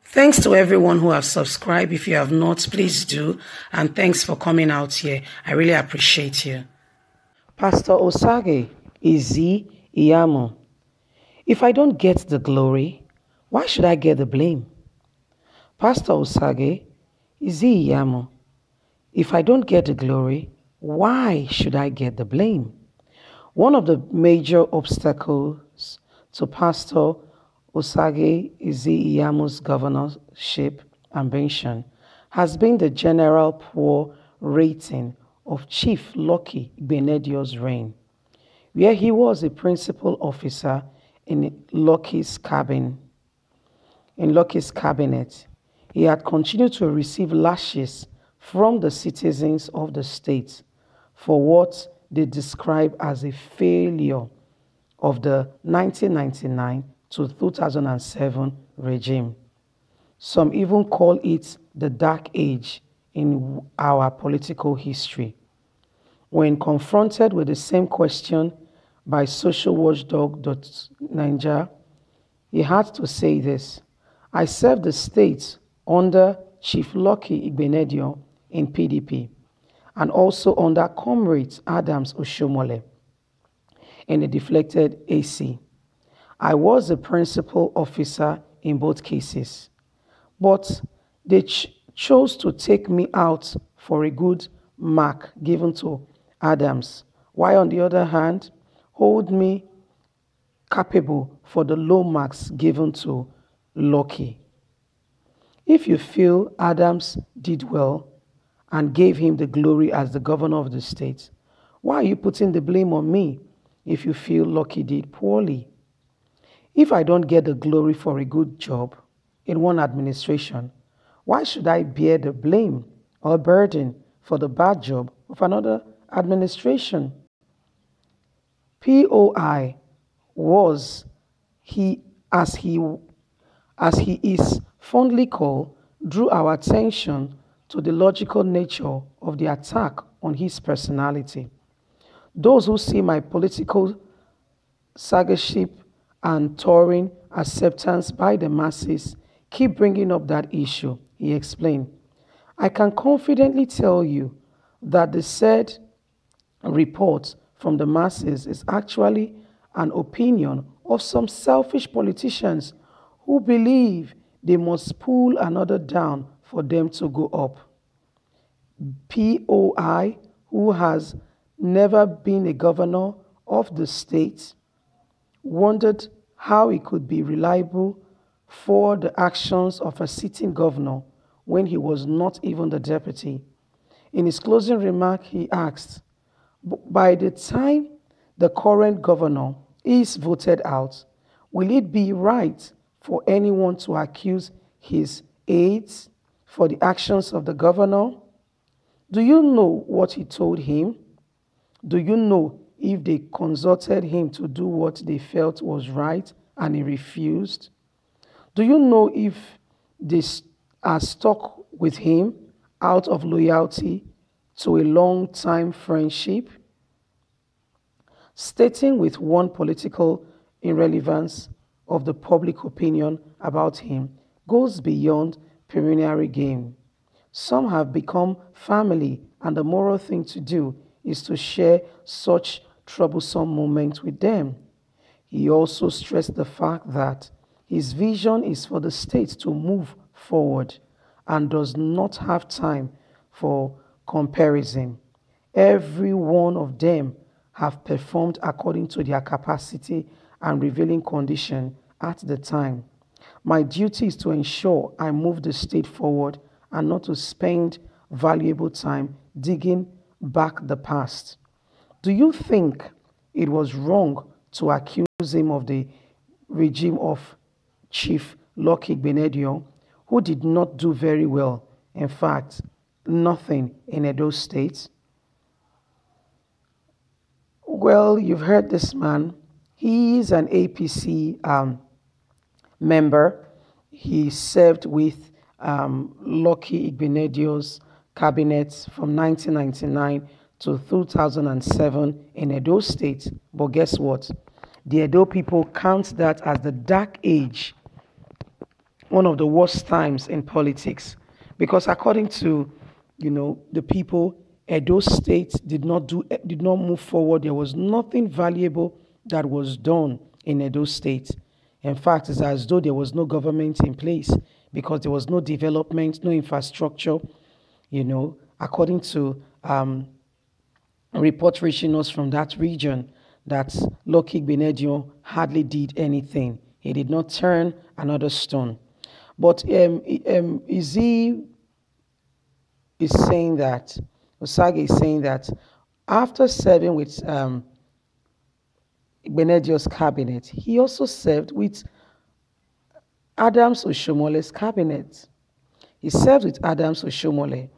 Thanks to everyone who have subscribed. If you have not, please do. And thanks for coming out here. I really appreciate you. Pastor Osagie, Iyamu. If I don't get the glory, why should I get the blame? Pastor Osagie, Iyamu. If I don't get the glory, why should I get the blame? One of the major obstacles to Pastor Osagie Iyamu's governorship ambition has been the general poor rating of Chief Lucky Igbenedio's reign, where he was a principal officer in Lucky's cabinet. He had continued to receive lashes from the citizens of the state for what they describe as a failure of the 1999 to 2007 regime. Some even call it the dark age in our political history. When confronted with the same question by social watchdog.Niger, he had to say this: I served the state under Chief Lucky Igbenedio in PDP and also under Comrade Adams Oshomole in a deflected AC. I was a principal officer in both cases, but they chose to take me out for a good mark given to Adams, while on the other hand, hold me capable for the low marks given to Lucky. If you feel Adams did well and gave him the glory as the governor of the state, why are you putting the blame on me if you feel Lucky did poorly? If I don't get the glory for a good job in one administration, why should I bear the blame or burden for the bad job of another administration? POI was, as he is fondly called, drew our attention to the logical nature of the attack on his personality. Those who see my political sagacity and touring acceptance by the masses keep bringing up that issue, he explained. I can confidently tell you that the said report from the masses is actually an opinion of some selfish politicians who believe they must pull another down for them to go up. POI, who has never been a governor of the state, wondered how he could be reliable for the actions of a sitting governor when he was not even the deputy. In his closing remark, he asked, by the time the current governor is voted out, will it be right for anyone to accuse his aides for the actions of the governor? Do you know what he told him? Do you know if they consulted him to do what they felt was right and he refused? Do you know if they are stuck with him out of loyalty to a long-time friendship? Stating with one political irrelevance of the public opinion about him goes beyond pecuniary gain. Some have become family, and the moral thing to do is to share such troublesome moments with them. He also stressed the fact that his vision is for the state to move forward and does not have time for comparison. Every one of them have performed according to their capacity and revealing condition at the time. My duty is to ensure I move the state forward and not to spend valuable time digging back the past. Do you think it was wrong to accuse him of the regime of Chief Lucky Igbenedio, who did not do very well, in fact, nothing in Edo State? Well, you've heard this man. He is an APC member. He served with Lucky Igbenedio's cabinet from 1999 to 2007 in Edo State. But guess what? The Edo people count that as the dark age, one of the worst times in politics. Because according to, the people, Edo State did not move forward. There was nothing valuable that was done in Edo State. In fact, it's as though there was no government in place because there was no development, no infrastructure. According to report reaching us from that region, that Lucky Benedio hardly did anything. He did not turn another stone. But Osagie is saying that after serving with Benedio's cabinet, he also served with Adams Oshomole's cabinet. He served with Adams Oshomole,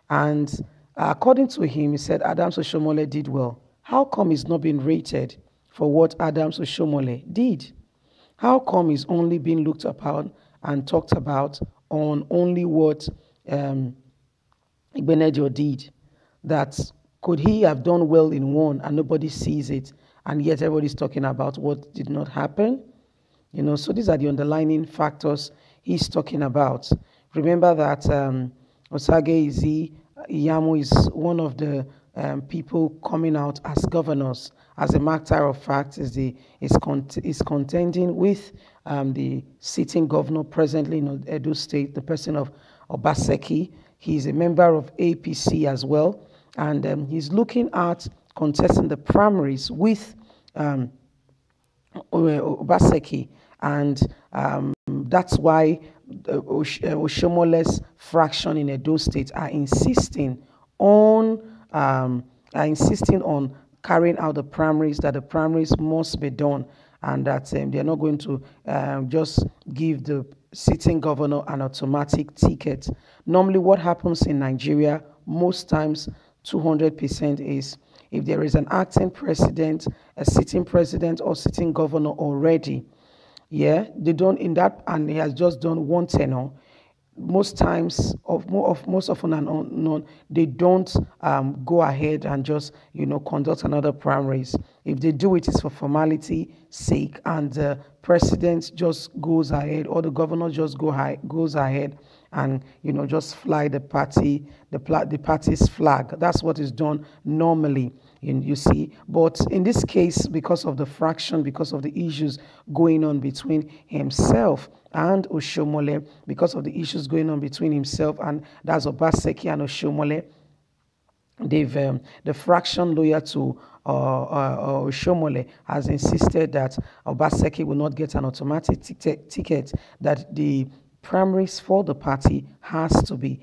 and according to him, he said Adams Oshomole did well. How come he's not been rated for what Adams Oshomole did? How come he's only been looked upon and talked about on only what Benedio did? That could he have done well in one and nobody sees it, and yet everybody's talking about what did not happen? So these are the underlying factors he's talking about. Remember that Osagie Iyamu is one of the people coming out as governors. As a matter of fact, is contending with the sitting governor presently in Edo State, the person of Osagie. He's a member of APC as well, and he's looking at contesting the primaries with Osagie, and that's why Oshomole's fraction in Edo State are insisting on carrying out the primaries, that the primaries must be done, and that they're not going to just give the sitting governor an automatic ticket. Normally what happens in Nigeria most times 200% is if there is an acting president, a sitting president or sitting governor already, they don't in that, and he has just done one tenure. Most times, most often and unknown, they don't go ahead and just conduct another primaries. If they do it, it's for formality sake, and the president just goes ahead, or the governor just goes ahead and just fly the party's flag. That's what is done normally. You see, but in this case, because of the fraction, because of the issues going on between himself and Oshomole, because of the issues going on between himself and that's Osagie and Oshomole, the fraction loyal to Oshomole has insisted that Osagie will not get an automatic ticket, that the primaries for the party has to be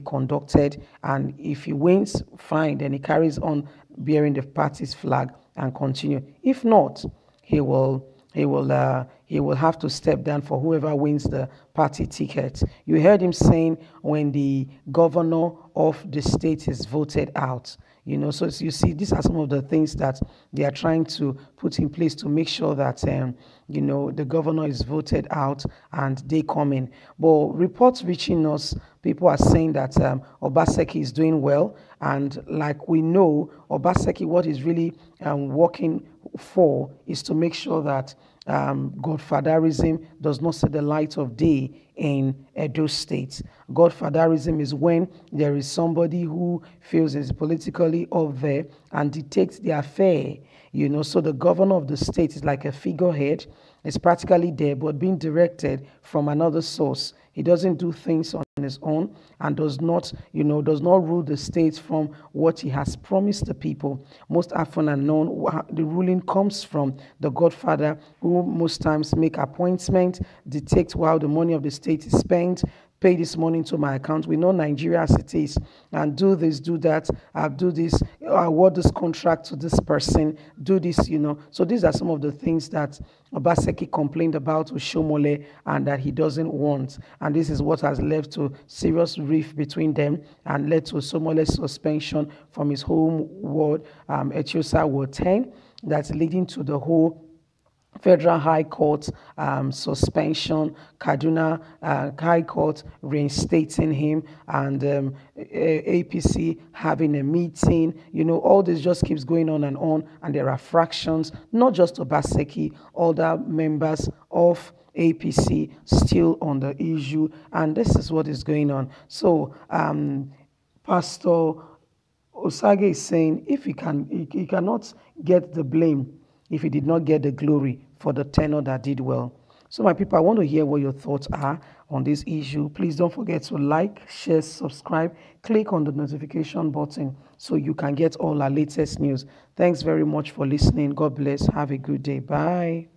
conducted, and if he wins, fine, then he carries on bearing the party's flag and continue. If not, he will have to step down for whoever wins the party ticket. You heard him saying when the governor of the state is voted out. So you see, these are some of the things that they are trying to put in place to make sure that, the governor is voted out and they come in. But reports reaching us, people are saying that Osagie is doing well. And like we know, Osagie, what is really working for is to make sure that godfatherism does not see the light of day in Edo State. Godfatherism is when there is somebody who feels is politically up there and dictates the affair. So the governor of the state is like a figurehead. It's practically there, but being directed from another source. He doesn't do things on his own and does not rule the state from what he has promised the people. Most often and known, the ruling comes from the godfather, who most times make appointments, dictate how the money of the state is spent, pay this money to my account. We know Nigeria as it is, and do this, do that, do this, award this contract to this person, do this, So these are some of the things that Osagie complained about Oshomole and that he doesn't want. And this is what has led to serious rift between them and led to Oshomole's suspension from his home ward, Etiosa Ward 10. That's leading to the whole Federal High Court suspension, Kaduna High Court reinstating him, and APC having a meeting. All this just keeps going on, and there are fractions, not just Obaseki, other members of APC still on the issue, and this is what is going on. So, Pastor Osagie is saying if he cannot get the blame if he did not get the glory for the tenor that did well. So my people, I want to hear what your thoughts are on this issue. Please don't forget to like, share, subscribe, click on the notification button so you can get all our latest news. Thanks very much for listening. God bless. Have a good day. Bye.